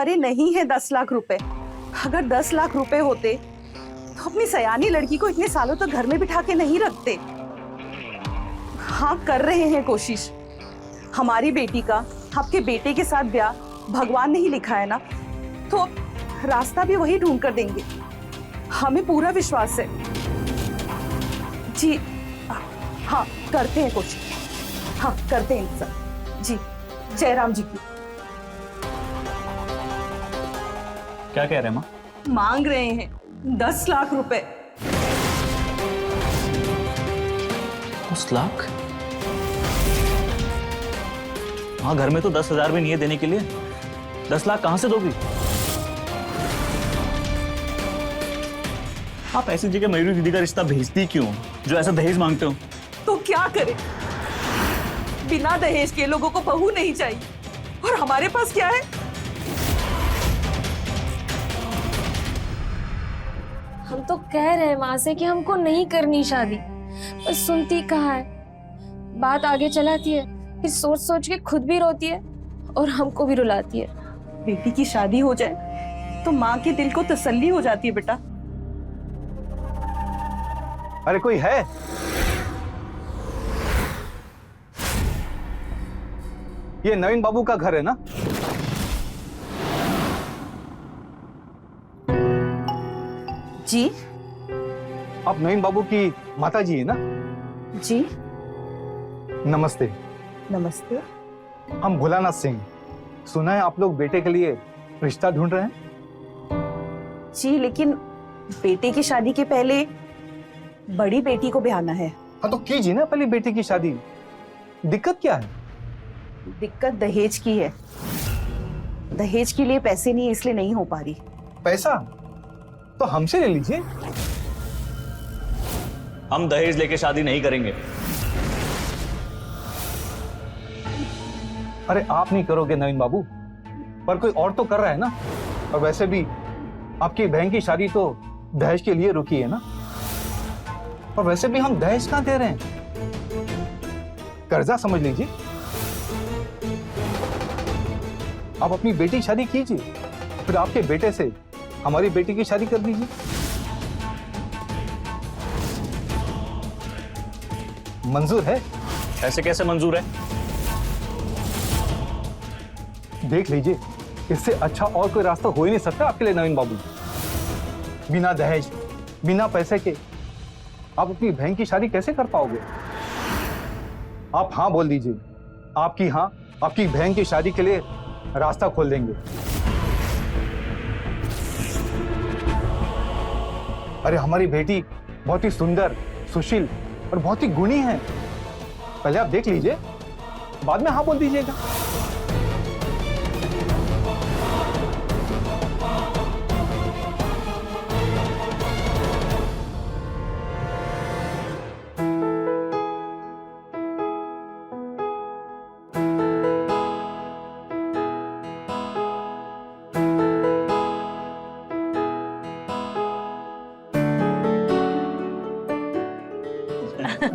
अरे नहीं है 10 लाख रुपए। अगर 10 लाख रुपए होते तो अपनी सयानी लड़की को इतने सालों तक घर में बिठा के नहीं रखते। हाँ, कर रहे हैं कोशिश। हमारी बेटी का आपके बेटे के साथ ब्याह भगवान ने ही लिखा है ना, तो रास्ता भी वही ढूंढ कर देंगे, हमें पूरा विश्वास है। जी हाँ, करते हैं कोशिश। हाँ, करते हैं इंतजार। जी, जयराम जी की। क्या कह रहे हैं माँ? मांग रहे हैं 10 लाख रुपए। 10 लाख? हाँ, घर में तो 10,000 भी नहीं है देने के लिए। 10 लाख कहां से दोगी? आप ऐसी जगह मयूरी दीदी का रिश्ता भेजती क्यों, जो ऐसा दहेज मांगते हो? तो क्या करें, बिना दहेज के लोगों को बहू नहीं चाहिए, और हमारे पास क्या है? हम तो कह रहे हैं माँ से कि हमको नहीं करनी शादी, पर सुनती कहाँ है। बात आगे चलाती है, फिर सोच सोच के खुद भी रोती है और हमको भी रुलाती है। बेटी की शादी हो जाए तो माँ के दिल को तसल्ली हो जाती है बेटा। अरे कोई है? ये नवीन बाबू का घर है ना? जी, आप नवीन बाबू की माता जी है ना? जी, नमस्ते। नमस्ते। हम भोलानाथ सिंह। सुना है आप लोग बेटे के लिए रिश्ता ढूंढ रहे हैं? जी, लेकिन बेटे की शादी के पहले बड़ी बेटी को ब्याहना है। हाँ, तो कीजिए ना पहले बेटे की शादी। दिक्कत क्या है? दिक्कत दहेज की है। दहेज के लिए पैसे नहीं, इसलिए नहीं हो पा रही। पैसा तो हमसे ले लीजिए। हम दहेज लेके शादी नहीं करेंगे। अरे आप नहीं करोगे नवीन बाबू, पर कोई और तो कर रहा है ना। और वैसे भी आपकी बहन की शादी तो दहेज के लिए रुकी है ना। और वैसे भी हम दहेज कहां दे रहे हैं, कर्जा समझ लीजिए। आप अपनी बेटी की शादी कीजिए, फिर आपके बेटे से हमारी बेटी की शादी कर दीजिए। मंजूर है? ऐसे कैसे मंजूर है? देख लीजिए, इससे अच्छा और कोई रास्ता हो ही नहीं सकता आपके लिए नवीन बाबू। बिना दहेज, बिना पैसे के आप अपनी बहन की शादी कैसे कर पाओगे? आप हाँ बोल दीजिए। आपकी हाँ आपकी बहन की शादी के लिए रास्ता खोल देंगे। अरे हमारी बेटी बहुत ही सुंदर, सुशील और बहुत ही गुणी है। पहले आप देख लीजिए, बाद में हाँ बोल दीजिएगा।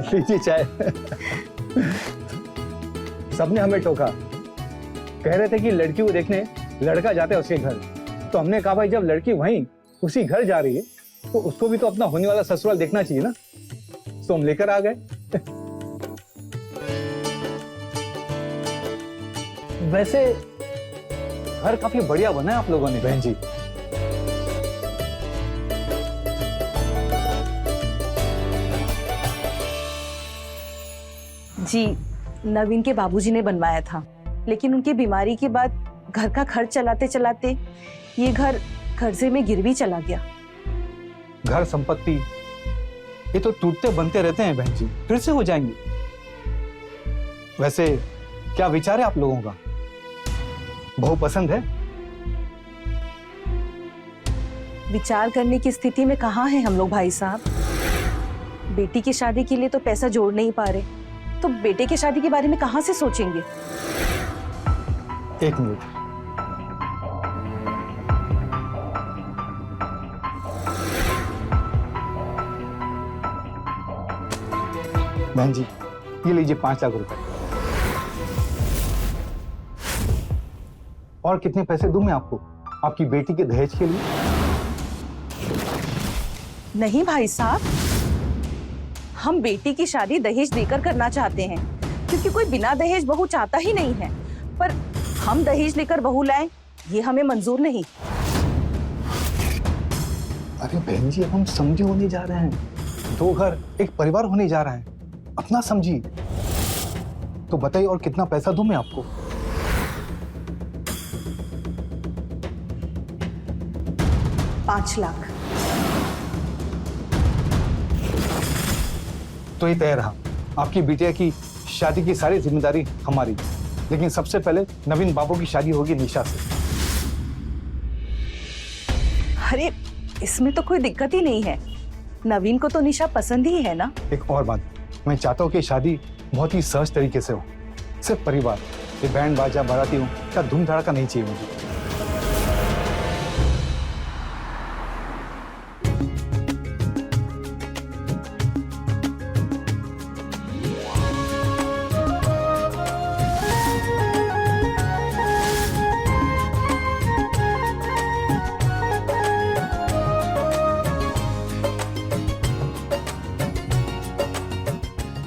लीजिए चाय। सबने हमें टोका, कह रहे थे कि लड़की को देखने लड़का जाता है उसके घर। तो हमने कहा भाई जब लड़की वहीं उसी घर जा रही है तो उसको भी तो अपना होने वाला ससुराल देखना चाहिए ना। तो हम लेकर आ गए। वैसे घर काफी बढ़िया बना है आप लोगों ने बहन जी। जी, नवीन के बाबूजी ने बनवाया था, लेकिन उनकी बीमारी के बाद घर का खर्च चलाते चलाते ये घर कर्जे में गिरवी चला गया। घर संपत्ति ये तो टूटते बनते रहते हैं बहन जी, फिर से हो जाएंगे। वैसे क्या विचार है आप लोगों का? बहू पसंद है? विचार करने की स्थिति में कहाँ हैं हम लोग भाई साहब। बेटी की शादी के लिए तो पैसा जोड़ नहीं पा रहे, तो बेटे की शादी के बारे में कहाँ से सोचेंगे। एक मिनट, बहन जी ये लीजिए 5 लाख रुपए। और कितने पैसे दूं मैं आपको आपकी बेटी के दहेज के लिए? नहीं भाई साहब, हम बेटी की शादी दहेज देकर करना चाहते हैं, क्योंकि कोई बिना दहेज बहू चाहता ही नहीं है। पर हम दहेज लेकर बहू लाएं, ये हमें मंजूर नहीं। अरे बहन जी, अब हम समझे होने जा रहे हैं। 2 घर एक परिवार होने जा रहा है, अपना समझिए। तो बताइए और कितना पैसा दूं मैं आपको? $5 लाख। तो ये तय रहा, आपकी बिटिया की शादी की सारी जिम्मेदारी हमारी। लेकिन सबसे पहले नवीन बाबू की शादी होगी निशा से। अरे इसमें तो कोई दिक्कत ही नहीं है, नवीन को तो निशा पसंद ही है ना। एक और बात, मैं चाहता हूँ कि शादी बहुत ही सहज तरीके से हो, सिर्फ परिवार, ये बैंड बाजा बाराती हो क्या धूम धड़ाका नहीं चाहिए मुझे।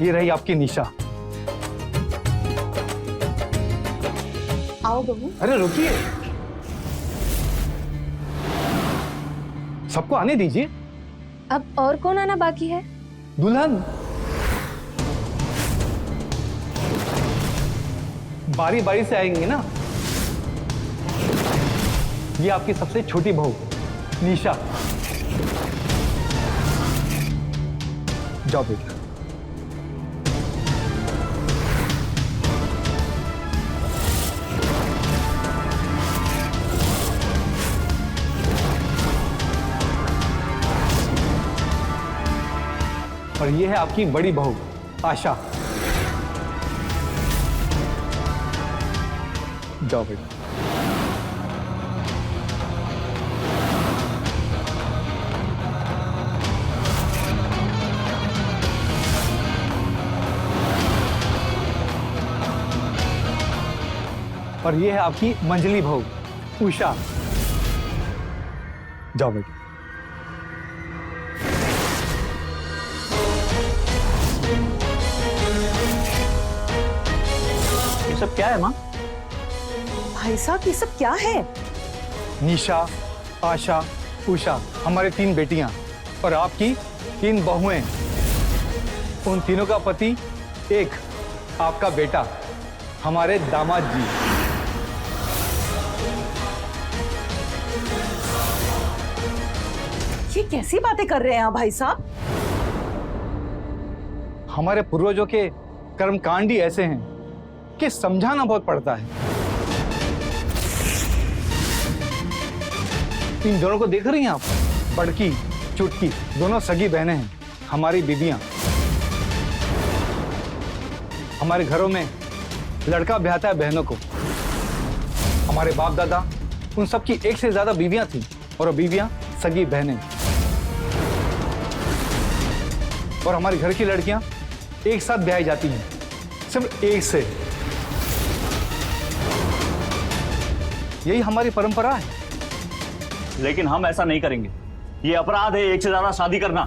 ये रही आपकी निशा। आओ बहू। अरे रुकिए, सबको आने दीजिए। अब और कौन आना बाकी है? दुल्हन बारी बारी से आएंगे ना। ये आपकी सबसे छोटी बहू निशा। जाओ बेटा। और ये है आपकी बड़ी बहू आशा। जाओ बेटा। और ये है आपकी मंजली बहू उषा। जाओ बेटा। सब क्या है माँ? भाई साहब ये सब क्या है? निशा, आशा, उषा हमारे 3 बेटियां और आपकी 3 बहुएं। उन तीनों का पति एक आपका बेटा, हमारे दामाद जी। ये कैसी बातें कर रहे हैं आप भाई साहब? हमारे पूर्वजों के कर्मकांड ही ऐसे हैं कि समझाना बहुत पड़ता है। इन दोनों को देख रही हैं आप? बड़की चुटकी दोनों सगी बहनें हैं, हमारी बीबियां। हमारे घरों में लड़का ब्याहता है बहनों को। हमारे बाप दादा उन सब की 1 से ज्यादा बीवियां थी और वो बीवियां सगी बहनें। और हमारे घर की लड़कियां एक साथ ब्याही जाती हैं, सिर्फ एक से। यही हमारी परंपरा है। लेकिन हम ऐसा नहीं करेंगे, ये अपराध है 1 से ज्यादा शादी करना।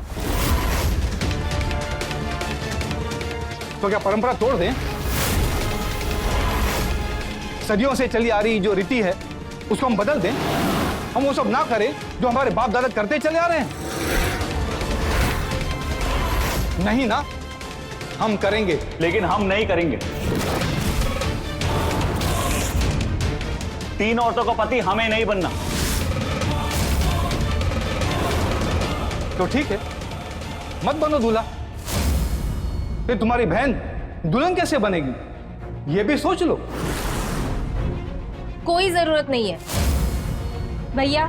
तो क्या परंपरा तोड़ दें? सदियों से चली आ रही जो रीति है उसको हम बदल दें? हम वो सब ना करें जो हमारे बाप दादा करते चले आ रहे हैं? नहीं ना, हम करेंगे। लेकिन हम नहीं करेंगे। 3 औरतों का पति हमें नहीं बनना। तो ठीक है, मत बनो दूल्हा। फिर तुम्हारी बहन दुल्हन कैसे बनेगी ये भी सोच लो। कोई जरूरत नहीं है भैया,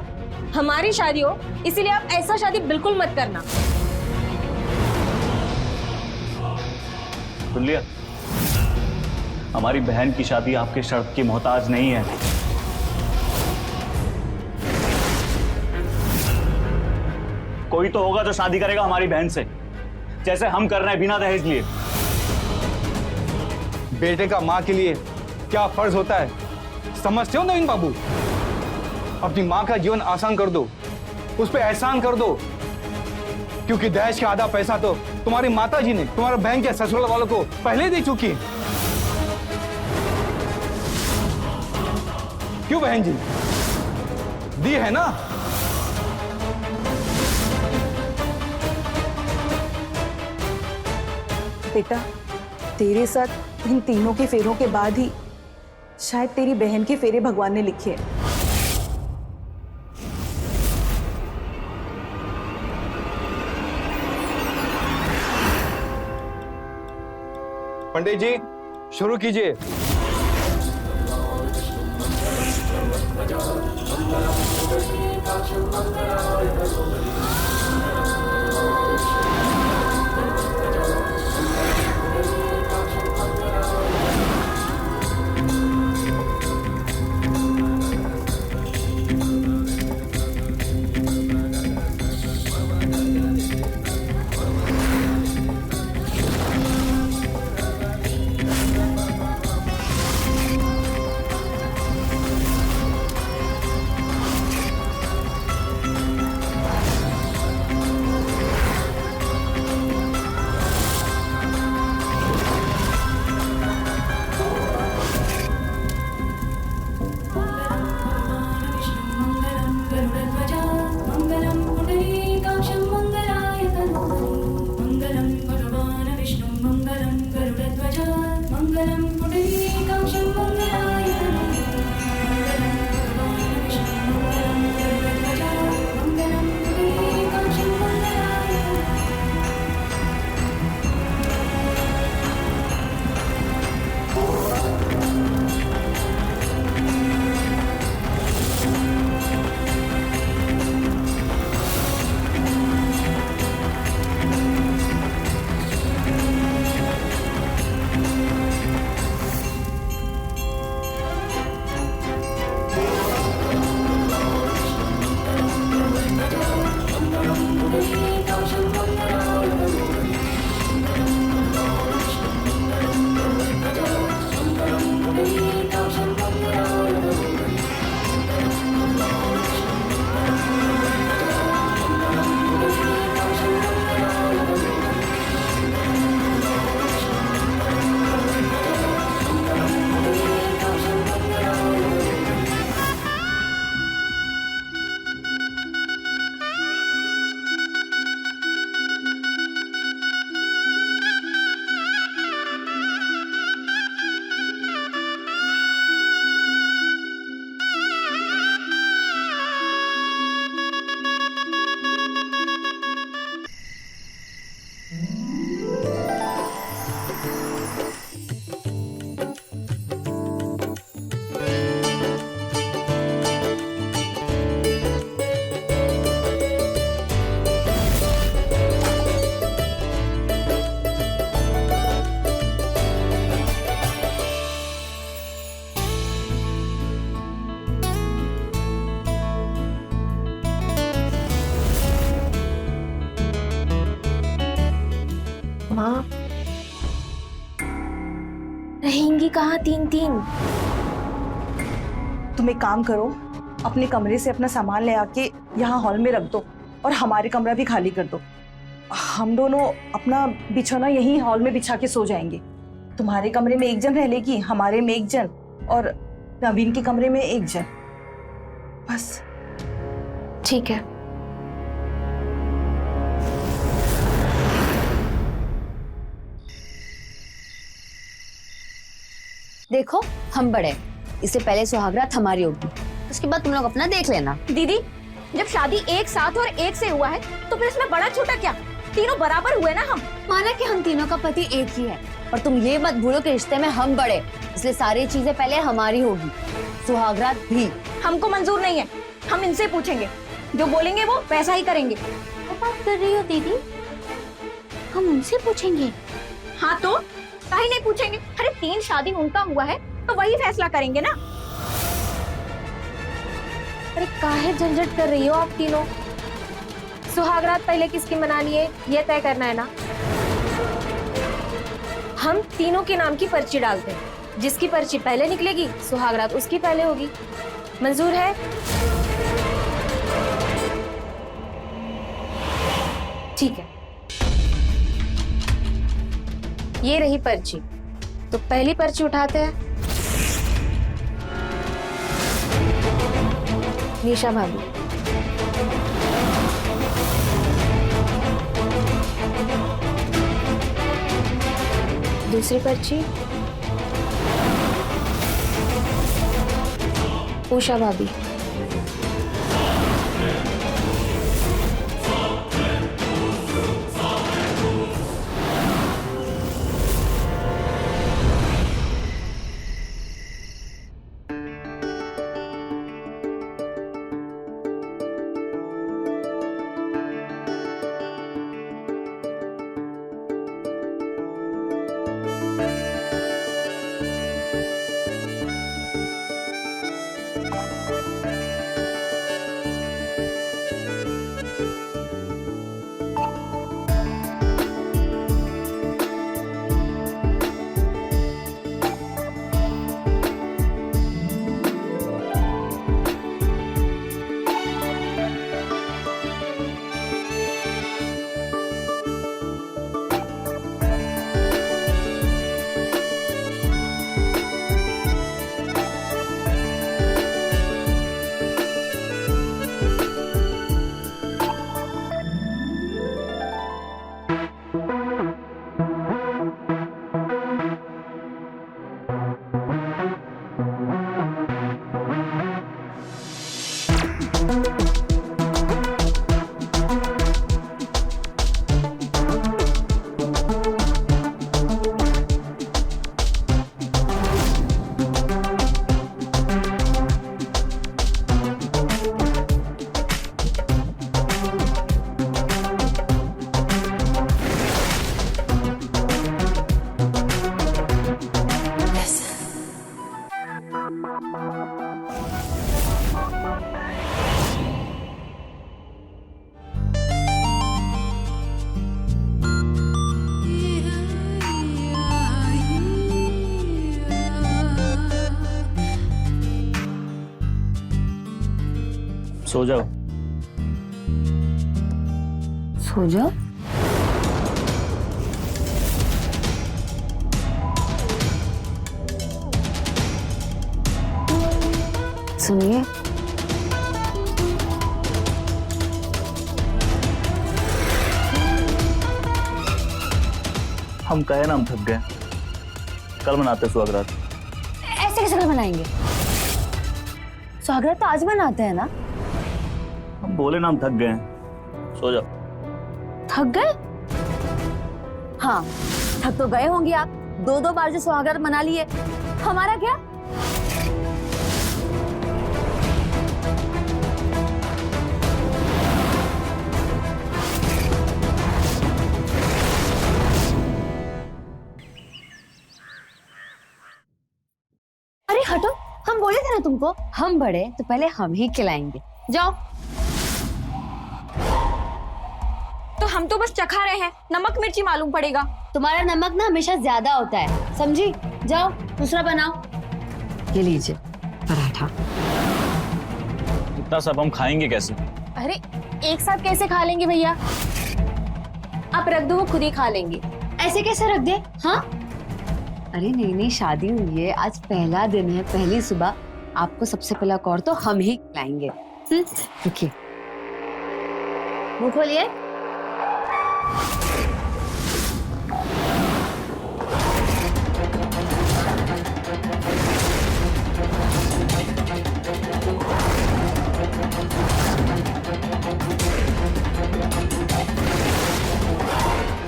हमारी शादी हो इसीलिए आप ऐसा शादी बिल्कुल मत करना। सुन लिया? हमारी बहन की शादी आपके शर्त की मोहताज नहीं है। कोई तो होगा जो शादी करेगा हमारी बहन से, जैसे हम कर रहे हैं बिना दहेज लिए। बेटे का माँ के लिए क्या फर्ज होता है समझते हो नवीन बाबू? अपनी माँ का जीवन आसान कर दो, उस पर एहसान कर दो, क्योंकि दहेज का आधा पैसा तो तुम्हारी माता जी ने तुम्हारे बहन के ससुराल वालों को पहले दे चुकी है। क्यों बहन जी, दी है ना? बेटा, तेरे साथ इन तीनों के फेरों के बाद ही शायद तेरी बहन के फेरे भगवान ने लिखे हैं। पंडित जी, शुरू कीजिए। माँ, रहेंगी कहाँ 3-3? तुम एक काम करो, अपने कमरे से अपना सामान ले आके यहाँ हॉल में रख दो और हमारे कमरा भी खाली कर दो। हम दोनों अपना बिछौना यहीं हॉल में बिछा के सो जाएंगे। तुम्हारे कमरे में एक जन रह लेगी, हमारे में एक जन, और नवीन के कमरे में एक जन, बस। ठीक है। देखो हम बड़े, इससे पहले सुहागरात हमारी होगी, उसके बाद तुम लोग अपना देख लेना। दीदी, जब शादी एक साथ और एक से हुआ है तो फिर इसमें बड़ा छोटा क्या, तीनों बराबर हुए ना हम। माना कि हम तीनों का पति एक ही है, पर तुम ये मत भूलो कि रिश्ते में हम बड़े, इसलिए सारी चीजें पहले हमारी होगी, सुहागरात भी। हमको मंजूर नहीं है, हम इनसे पूछेंगे, जो बोलेंगे वो वैसा ही करेंगे। क्या बात कर रही हो दीदी, हम उनसे पूछेंगे? हाँ तो काहे नहीं पूछेंगे? अरे 3 शादी उनका हुआ है तो वही फैसला करेंगे ना। अरे काहे झंझट कर रही हो आप तीनों? सुहागरात पहले किसकी मनानी है ये तय करना है ना। हम तीनों के नाम की पर्ची डालते हैं, जिसकी पर्ची पहले निकलेगी सुहागरात उसकी पहले होगी। मंजूर है? ठीक है, ये रही पर्ची। तो पहली पर्ची उठाते हैं। निशा भाभी, दूसरी पर्ची उषा भाभी, सो जाओ। सो जाओ? सुनिए, हम कहे ना हम थक गए, कल मनाते सुहागरात। ऐसे कैसे कल मनाएंगे? सुहागरात तो आज मनाते हैं ना। हम बोले ना हम थक गए, सो जाओ। थक गए? हाँ, थक तो गए होंगे आप, 2-2 बार जो सुहागरात मना लिए। हमारा क्या? अरे हटो, हम बोले थे ना तुमको, हम बड़े तो पहले हम ही खिलाएंगे। जाओ। तो हम तो बस चखा रहे हैं, नमक मिर्ची मालूम पड़ेगा। तुम्हारा नमक ना हमेशा ज्यादा होता है, समझी? जाओ दूसरा बनाओ। ये लीजिए पराठा। इतना सब हम खाएंगे कैसे? अरे एक साथ कैसे खा लेंगे भैया? आप रख दो, वो खुद ही खा लेंगे। ऐसे कैसे रख दे? हाँ, अरे नहीं नहीं, शादी हुई है, आज पहला दिन है, पहली सुबह, आपको सबसे पहला कौर तो हम ही खिलाएंगे। रुकिए, मुंह खोलिए।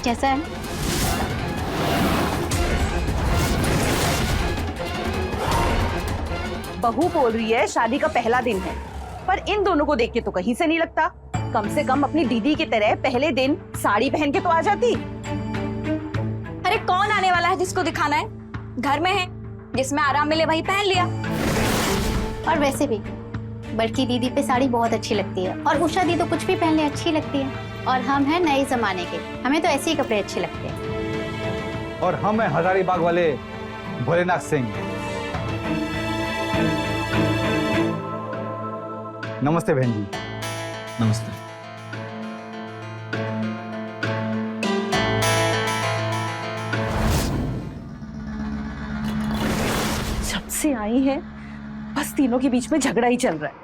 जैसा है। बहू बोल रही है शादी का पहला दिन है, पर इन दोनों को देख के तो कहीं से नहीं लगता। कम से कम अपनी दीदी की तरह पहले दिन साड़ी पहन के तो आ जाती। अरे कौन आने वाला है जिसको दिखाना है? घर में है, जिसमें आराम मिले वही पहन लिया। और वैसे भी बड़की दीदी पे साड़ी बहुत अच्छी लगती है और उषा दी तो कुछ भी पहनने अच्छी लगती है। और हम हैं नए जमाने के, हमें तो ऐसे ही कपड़े अच्छे लगते हैं। और हम हैं हजारीबाग वाले भोलेनाथ सिंह। नमस्ते बहन जी। नमस्ते। जब से आई है बस तीनों के बीच में झगड़ा ही चल रहा है।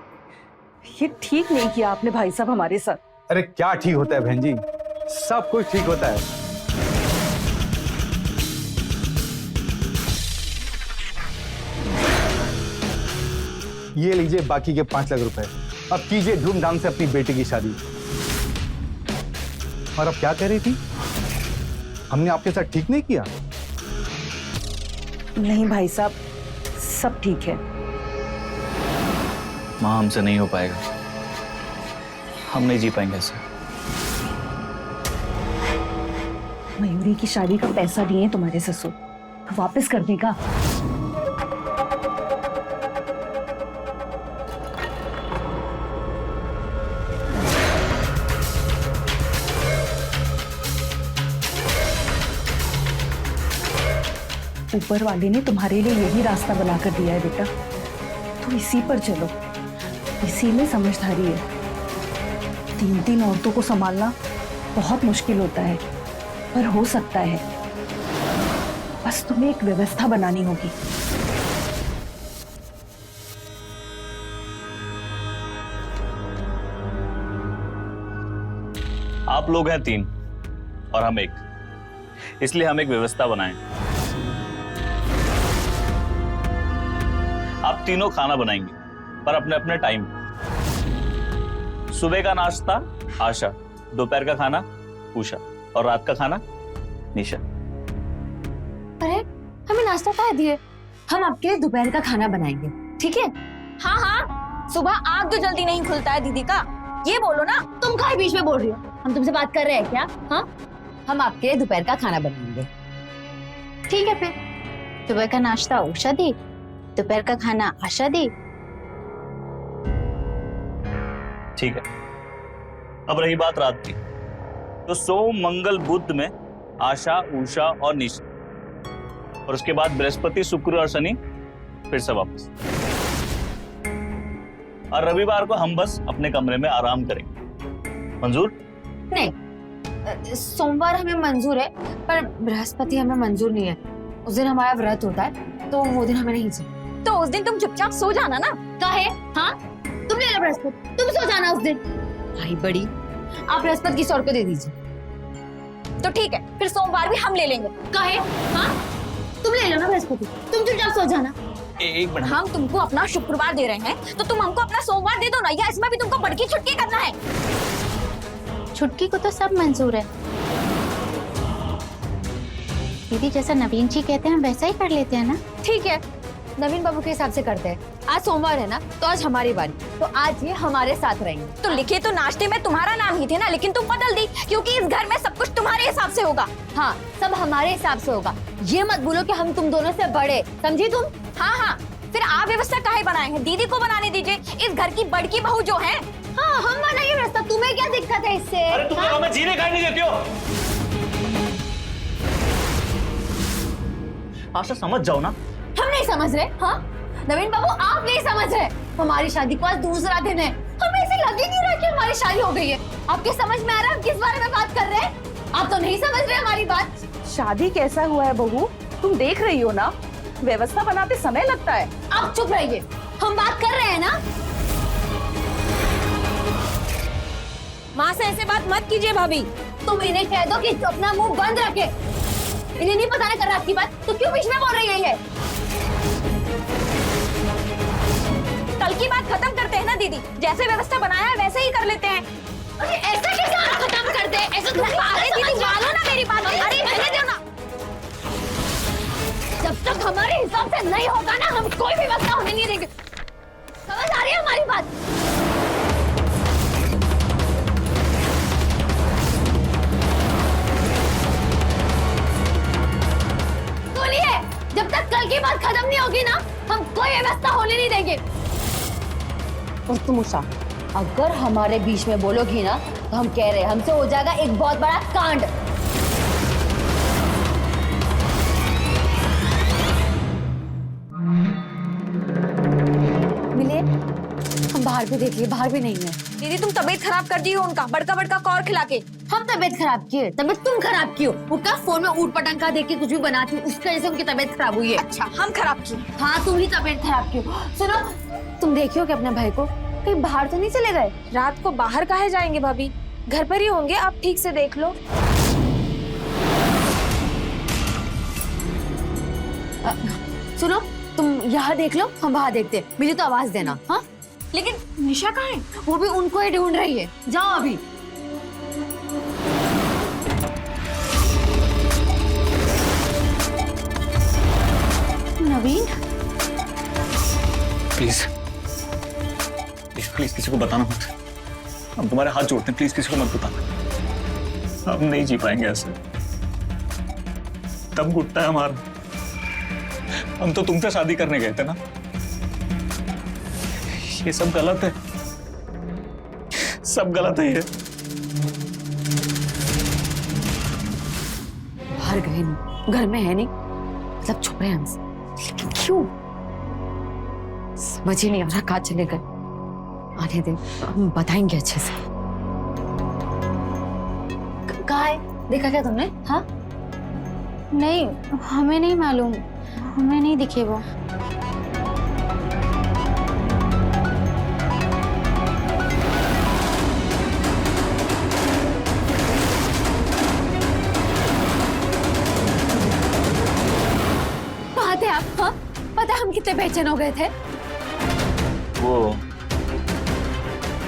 ये ठीक नहीं किया आपने भाई साहब हमारे साथ। अरे क्या ठीक होता है बहन जी, सब कुछ ठीक होता है। ये लीजिए बाकी के 5 लाख रुपए। अब कीजिए धूमधाम से अपनी बेटी की शादी। और अब क्या कह रही थी, हमने आपके साथ ठीक नहीं किया? नहीं भाई साहब, सब ठीक है। माँ हमसे नहीं हो पाएगा, हम नहीं जी पाएंगे ऐसे। मयूरी की शादी का पैसा दिए तुम्हारे ससुर, वापस करने का। ऊपर वाले ने तुम्हारे लिए यही रास्ता बनाकर दिया है बेटा, तो इसी पर चलो। इसी में समझदारी है। 3 औरतों को संभालना बहुत मुश्किल होता है, पर हो सकता है। बस तुम्हें एक व्यवस्था बनानी होगी। आप लोग हैं 3 और हम 1, इसलिए हम एक व्यवस्था बनाएं। आप तीनों खाना बनाएंगे, पर अपने अपने टाइम। सुबह का नाश्ता आशा, दोपहर का खाना उषा और रात का खाना निशा। अरे हमें नाश्ता कहाँ दिए? हम आपके दोपहर का खाना बनाएंगे, ठीक है? हाँ हाँ, सुबह आग तो जल्दी नहीं खुलता है दीदी का, ये बोलो ना। तुम काहे बीच में बोल रही हो? हम तुमसे बात कर रहे हैं क्या? हाँ, हम आपके दोपहर का खाना बनाएंगे। ठीक है फिर, सुबह का नाश्ता उषा दी, दोपहर का खाना आशा दी। ठीक है। अब रही बात रात की, तो सोम मंगल बुध में आशा उषा और निशा, और उसके बाद बृहस्पति शुक्र और शनि फिर से वापस। और रविवार को हम बस अपने कमरे में आराम करेंगे। मंजूर? नहीं, सोमवार हमें मंजूर है, पर बृहस्पति हमें मंजूर नहीं है। उस दिन हमारा व्रत होता है, तो वो दिन हमें नहीं चाहिए। तो उस दिन तुम चुपचाप सो जाना ना। काहे? हाँ, तुम ले लो बृहस्पति, तुम सो जाना उस दिन। भाई बड़ी, आप बृहस्पति की सौर को दे दीजिए। तो ठीक है, फिर सोमवार भी हम ले लेंगे। काहे? हाँ, तुम ले लो ना बृहस्पति, तुम चुपचाप सो जाना। एक मिनट। हम तुमको अपना शुक्रवार दे रहे हैं, तो तुम हमको अपना सोमवार दे दो ना, या इसमें भी तुमको बड़की छुट्टी करना है? छुट्टी को तो सब मंजूर है दीदी, जैसा नवीन जी कहते हैं वैसा ही कर लेते हैं ना। ठीक है, नवीन बाबू के हिसाब से करते हैं। आज सोमवार है ना, तो आज हमारी बारी, तो आज ये हमारे साथ रहेंगे। तो लिखे तो नाश्ते में तुम्हारा नाम ही थे ना, लेकिन तुम बदल दी, क्योंकि इस घर में सब कुछ तुम्हारे हिसाब से होगा। हाँ, सब हमारे हिसाब से होगा। ये मत बोलो कि हम तुम दोनों से बड़े, समझी तुम? हाँ हाँ, फिर आप व्यवस्था काहे बनाए हैं? दीदी को बनाने दीजिए, इस घर की बड़की बहू जो है। हाँ, हम बनाइए व्यवस्था, तुम्हें क्या दिक्कत है इससे? अरे तुम लोग हमें जीने काहे नहीं देती हो? आशा समझ जाओ ना। हम नहीं समझ रहे। हाँ नवीन बाबू, आप नहीं समझ रहे। हमारी शादी को आज दूसरा दिन है, हमें ऐसे लग ही नहीं रहा कि हमारी शादी हो गई है। आपके समझ में आ रहा है हम किस बारे में बात कर रहे हैं? आप तो नहीं समझ रहे हमारी बात। शादी कैसा हुआ है बहू, तुम देख रही हो ना, व्यवस्था बनाते समय लगता है। आप चुप रहिए, हम बात कर रहे हैं ना। माँ से ऐसे बात मत कीजिए भाभी। तुम इन्हें कह दो कि अपना मुंह बंद रखे। इन्हें नहीं पता कर रात की बात, तो क्यों बीच में बोल रही है? कल की बात खत्म करते हैं ना दीदी, जैसे व्यवस्था बनाया है वैसे ही कर लेते हैं। अरे ऐसा कैसे आप खत्म कर दे? ऐसा तुम अरे दीदी मानो ना मेरी बात। अरे रहने दो ना। जब तक हमारे हिसाब से नहीं होगा ना, हम कोई भी व्यवस्था होने नहीं देंगे। समझ आ रही है हमारी बात? सुनिए, जब तक कल की बात खत्म नहीं होगी ना, हम कोई व्यवस्था होने नहीं देंगे। और तुम उषा, अगर हमारे बीच में बोलोगी ना तो हम कह रहे हैं हमसे हो जाएगा एक बहुत बड़ा कांड। मिले, हम बाहर भी देख लिए, बाहर भी नहीं है। दीदी तुम तबीयत खराब कर दी हो उनका, बड़का बड़का कौर खिला के। हम तबीयत खराब की है? तबीयत तुम खराब की हो। वो क्या फोन में ऊट पटांग देख के कुछ भी बनाती है, उसकी वजह से उनकी तबीयत खराब हुई है। अच्छा हम खराब की? हाँ, तुम ही तबीयत खराब की हो। सुनो, तुम देखियो कि अपने भाई को कहीं बाहर तो नहीं चले गए? रात को बाहर काहे जाएंगे भाभी, घर पर ही होंगे, आप ठीक से देख लो। सुनो, तुम यहाँ देख लो, हम वहाँ देखते हैं। मुझे तो आवाज देना। हाँ, लेकिन निशा कहाँ है? वो भी उनको ही ढूंढ रही है। जाओ अभी। नवीन, प्लीज प्लीज किसी को बताना मत। हम तुम्हारे हाथ जोड़ते हैं, प्लीज किसी को मत बताना। हम नहीं जी पाएंगे ऐसे। दम घुटता है हमारा। हम तो तुमसे शादी करने गए थे ना। ये सब गलत है, सब गलत है ये। बाहर गए नहीं, घर में है नहीं, मतलब छुप रहे हैं हमसे। लेकिन क्यों? समझ ही नहीं आ रहा कहाँ चले गए। आने दे, हम बताएंगे अच्छे से। कहाँ है? देखा क्या तुमने? हाँ, नहीं हमें नहीं मालूम, हमें नहीं दिखे वो। कहाँ थे आप? हाँ, पता है हम कितने बेचैन हो गए थे।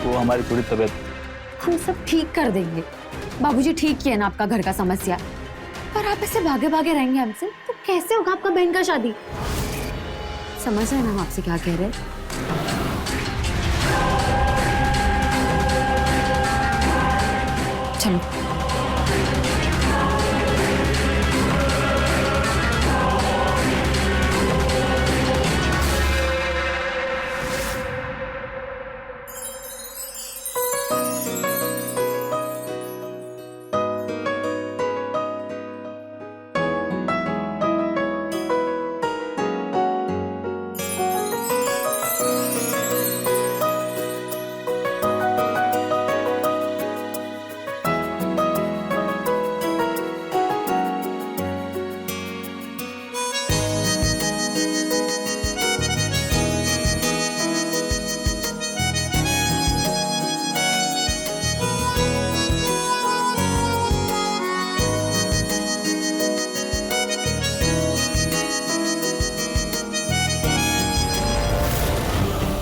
वो हमारी थोड़ी तबीयत। हम सब ठीक कर देंगे। बाबूजी ठीक किया ना आपका घर का समस्या, पर आप ऐसे भागे भागे रहेंगे हमसे तो कैसे होगा आपका बहन का शादी? समझ रहे हैं हम आपसे क्या कह रहे हैं? चलो।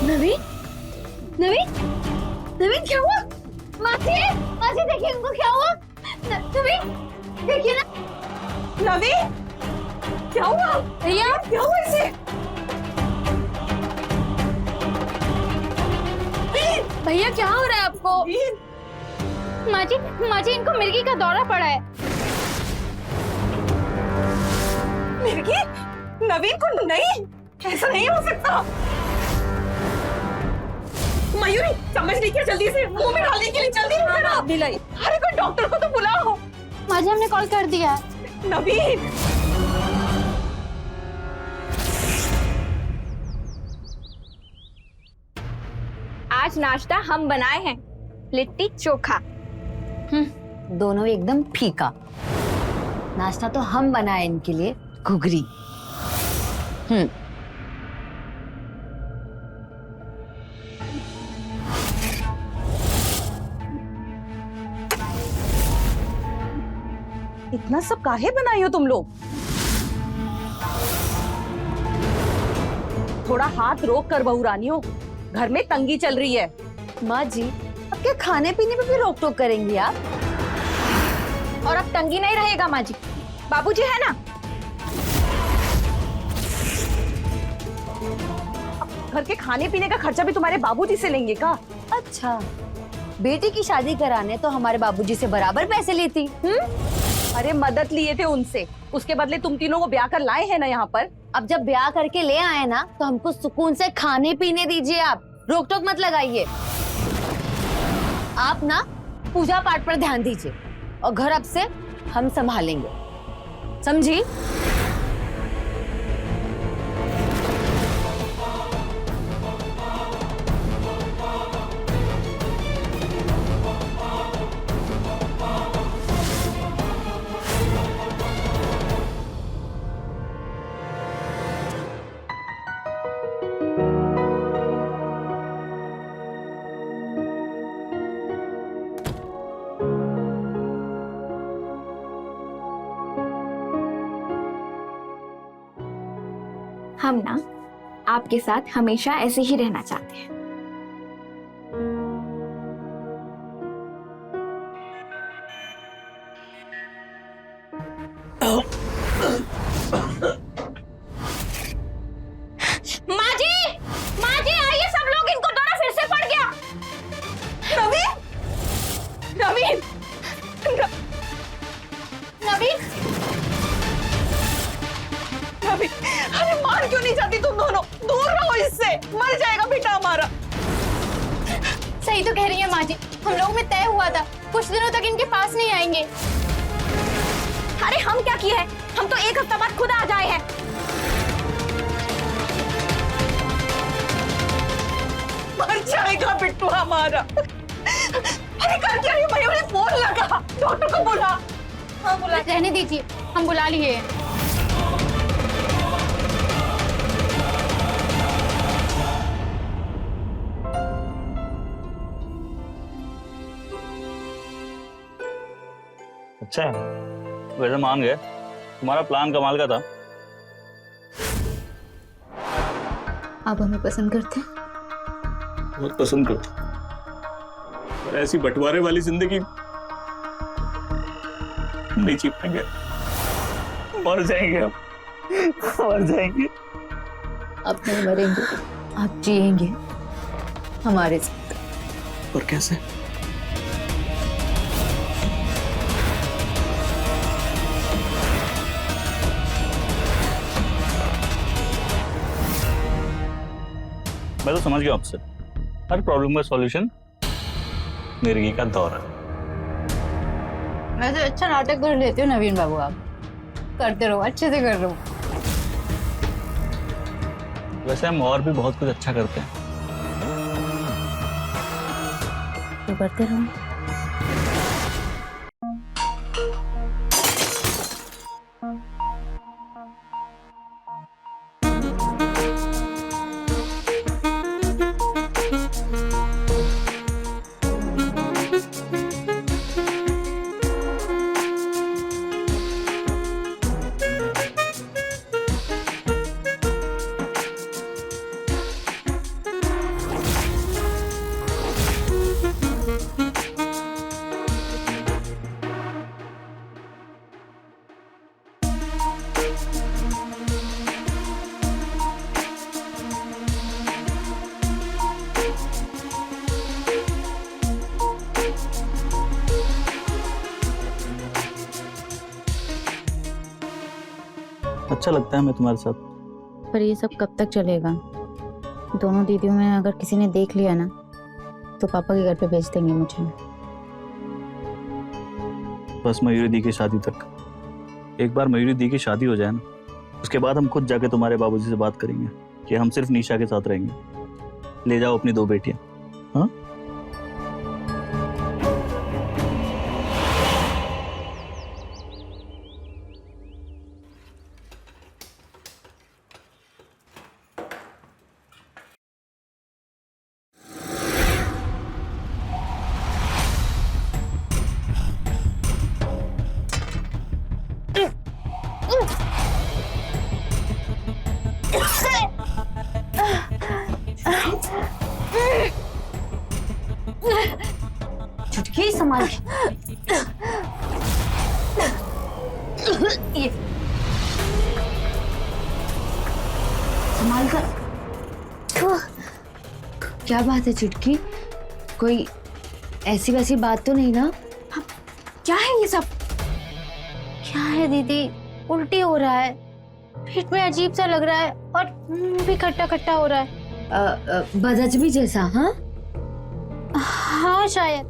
नवीन, नवीन, नवीन क्या हुआ? मासी, मासी देखिए उनको क्या हुआ? नवीन देखिए ना। नवीन, क्या हुआ? भैया क्या हुआ इसे? भैया क्या हो रहा है आपको? माजी, माजी इनको मिर्गी का दौरा पड़ा है। मिर्गी? नवीन को नहीं, ऐसा नहीं हो सकता। मयूरी, चम्मच लेकर जल्दी से मुंह में डालने के लिए जल्दी करो। बिलाई। अरे कोई डॉक्टर को तो बुलाओ। माजी हमने कॉल कर दिया। नवीन, आज नाश्ता हम बनाए हैं, लिट्टी चोखा। दोनों एकदम फीका। नाश्ता तो हम बनाए इनके लिए, घुघरी। इतना सब काहे बनाई हो तुम लोग? थोड़ा हाथ रोक कर बहू रानियों, घर में तंगी चल रही है। माँ जी, अब सबके खाने पीने पे भी रोक टोक करेंगी आप? और अब तंगी नहीं रहेगा माँ जी, बाबूजी है ना। घर के खाने पीने का खर्चा भी तुम्हारे बाबूजी से लेंगे का? अच्छा, बेटी की शादी कराने तो हमारे बाबूजी से बराबर पैसे लेती। अरे मदद लिए थे उनसे, उसके बदले तुम तीनों को ब्याह कर लाए हैं ना यहाँ पर। अब जब ब्याह करके ले आए ना तो हमको सुकून से खाने पीने दीजिए, आप रोक टोक मत लगाइए। आप ना पूजा पाठ पर ध्यान दीजिए और घर अब से हम संभालेंगे, समझी? हम ना आपके साथ हमेशा ऐसे ही रहना चाहते हैं। माँ जी आइए सब लोग, इनको दौरा फिर से पड़ गया। नवीन, नवीन, नवीन, नवीन, अरे मान क्यों नहीं जाती तुम दोनों? दूर रहो इससे, मर जाएगा बेटा हमारा। सही तो कह रही है माँ जी, हम लोग में तय हुआ था कुछ दिनों तक इनके पास नहीं आएंगे। अरे हम क्या किए हैं, हम तो एक हफ्ता बाद खुद आ जाए हैं। मर जाएगा बिट्टू हमारा। अरे कर क्या रही हो? मयूरी फोन लगा, डॉक्टर को बुला। हाँ बुला, रहने दीजिए, हम बुला लिए हैं। अच्छा, वैसे मान गए, तुम्हारा प्लान कमाल का था। आप हमें पसंद करते हैं? बहुत पसंद करता, पर ऐसी बंटवारे वाली जिंदगी नहीं जी पाएंगे, मर जाएंगे हम, मर जाएंगे। आप नहीं मरेंगे, आप जिएंगे हमारे साथ। और कैसे? मैं तो समझ गया आपसे, हर प्रॉब्लम का सॉल्यूशन मिर्गी का दौरा। मैं तो अच्छा नाटक कर लेती हूँ नवीन बाबू, आप करते रहो, अच्छे से कर रहे हो। वैसे हम और भी बहुत कुछ अच्छा करते हैं। तो करते रहो। अच्छा लगता है मैं तुम्हारे साथ। पर ये सब कब तक चलेगा? दोनों दीदियों में अगर किसी ने देख लिया ना तो पापा के घर पे भेज देंगे मुझे। बस मयूरी दी की शादी तक। एक बार मयूरी दी की शादी हो जाए ना, उसके बाद हम खुद जाके तुम्हारे बाबूजी से बात करेंगे कि हम सिर्फ निशा के साथ रहेंगे। ले जाओ अपनी 2 बेटियां। हाँ, संभाल के। ये संभाल कर। क्या बात है चुटकी, कोई ऐसी वैसी बात तो नहीं ना? क्या है ये सब? क्या है दीदी, उल्टी हो रहा है, पेट में अजीब सा लग रहा है और मुंह भी खट्टा खट्टा हो रहा है। बदहजमी जैसा? हाँ हाँ शायद।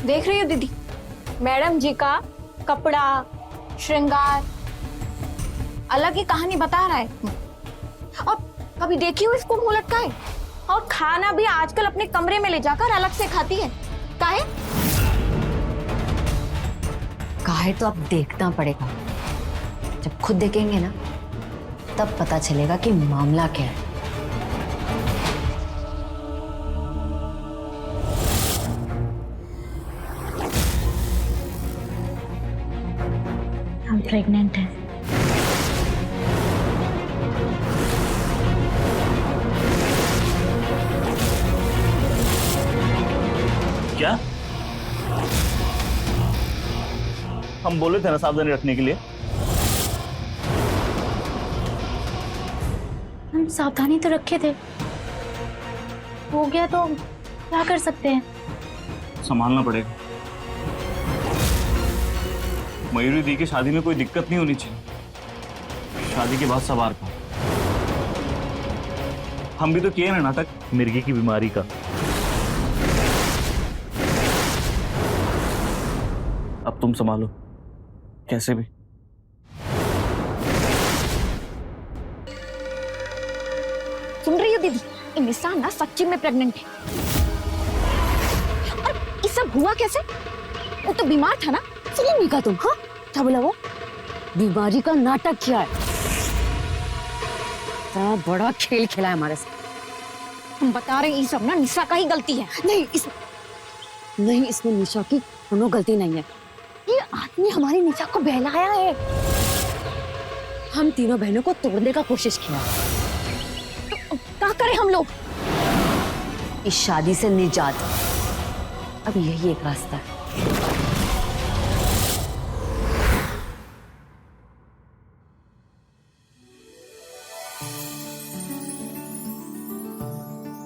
देख रही हो दीदी, मैडम जी का कपड़ा श्रृंगार अलग ही कहानी बता रहा है। और कभी देखी हो इसको मुंह लटकाए? और खाना भी आजकल अपने कमरे में ले जाकर अलग से खाती है। काहे? काहे तो अब देखना पड़ेगा, जब खुद देखेंगे ना तब पता चलेगा कि मामला क्या है। हम प्रेग्नेंट हैं। क्या? हम बोले थे ना सावधानी रखने के लिए। हम सावधानी तो रखे थे, हो गया तो क्या कर सकते हैं। संभालना पड़ेगा। मयूरी दी की शादी में कोई दिक्कत नहीं होनी चाहिए। शादी के बाद सवार का हम भी तो किए ना नाटक मिर्गी की बीमारी का। अब तुम संभालो कैसे भी। सुन रही हो दीदी, ये निशा ना सच्ची में प्रेग्नेंट है। और ये सब हुआ कैसे? वो तो बीमार था ना। सुनिए मीका तुम, हाँ क्या बोला वो? बीमारी का नाटक किया है, इतना बड़ा खेल खेला है हमारे साथ। हम बता रहे हैं ये सब ना निशा का ही गलती है। नहीं इसमें निशा की कोनो गलती नहीं है। ये आदमी हमारी निशा को बहलाया है। हम तीनों बहनों को तोड़ने का कोशिश किया। तो क्या करें हम लोग? इस शादी से निजात, अब यही एक रास्ता है।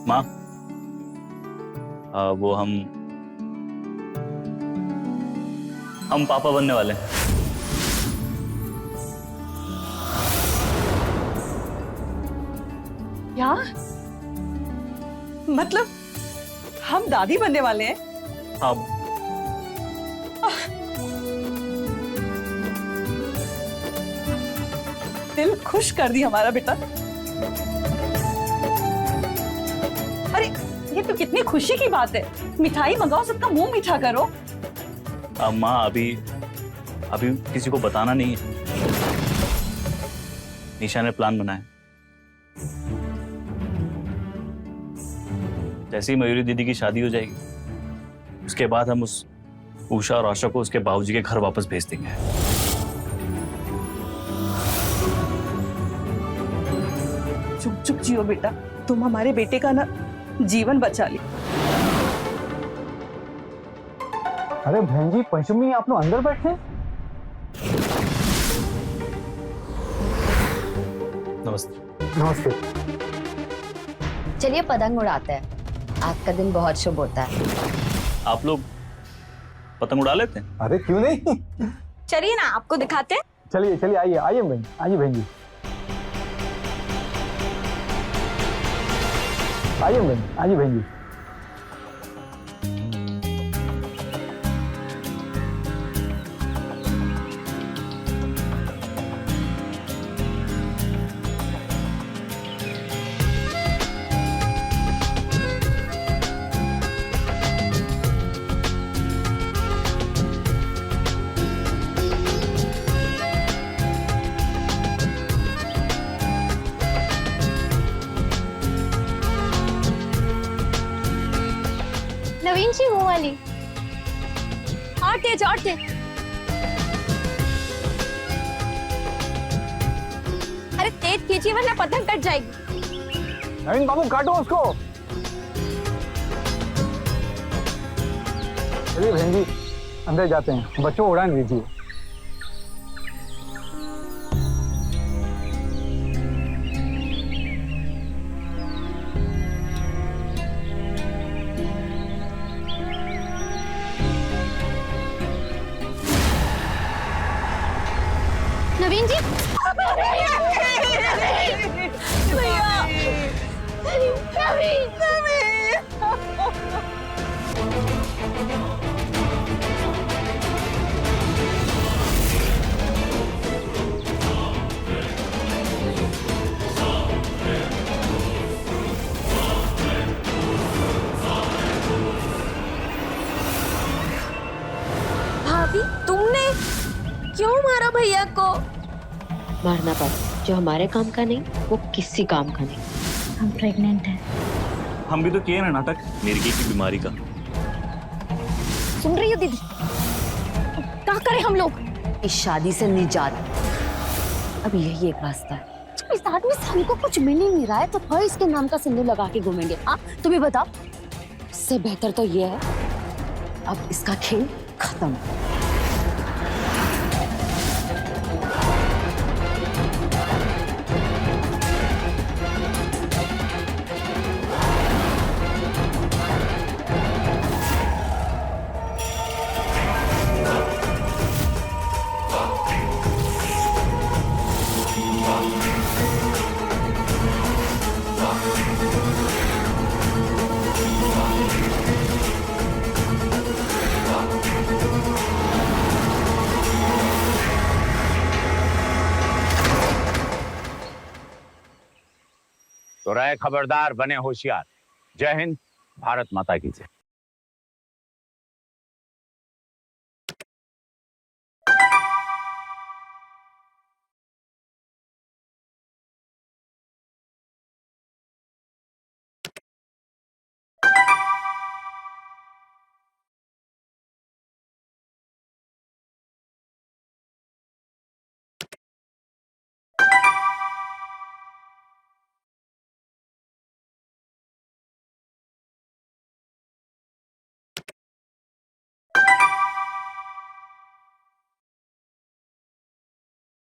माँ, वो हम पापा बनने वाले हैं। क्या मतलब हम दादी बनने वाले हैं? हाँ, दिल खुश कर दी हमारा बेटा। अरे ये तो कितनी खुशी की बात है। मिठाई मंगाओ, सबका मुंह मीठा करो। माँ अभी किसी को बताना नहीं है। निशा ने प्लान बनाया। जैसे ही मयूरी दीदी की शादी हो जाएगी उसके बाद हम उस उषा और आशा को उसके बाबूजी के घर वापस भेज देंगे। चुप चुप जियो बेटा, तुम हमारे बेटे का ना जीवन बचा ली। अरे बहन जी, पंचमी आप लोग अंदर बैठे हैं? नमस्ते। नमस्ते। चलिए पतंग उड़ाते हैं, आज का दिन बहुत शुभ होता है। आप लोग पतंग उड़ा लेते हैं? अरे क्यों नहीं, चलिए ना आपको दिखाते हैं। चलिए चलिए, आइए आइए बहन, आइए बहन जी, आइए बहन, आइए बहन जी। नवीन जी वो वाली। और तेज और तेज। अरे तेज खींचिए वरना पतंग कट जाएगी। नवीन बाबू काटो उसको। चलिए बहन जी अंदर जाते हैं, बच्चों उड़ान दीजिए। नवीन जी भाभी तुमने क्यों मारा भैया को? मारना पड़ा, जो हमारे काम का नहीं वो किसी काम का नहीं। हम प्रेग्नेंट हैं। हम भी तो किए ना नाटक मिर्गी की बीमारी का। सुन रही हो दीदी? क्या करें हम लोग? इस शादी से निजात, अब यही एक रास्ता है। इस आदमी से हमको कुछ मिल ही नहीं रहा है तो फिर इसके नाम का सिंदूर लगा के घूमेंगे। हाँ तुम्हें बताओ। इससे बेहतर तो ये है अब इसका खेल खत्म। तो रहे खबरदार, बने होशियार। जय हिंद, भारत माता की जय।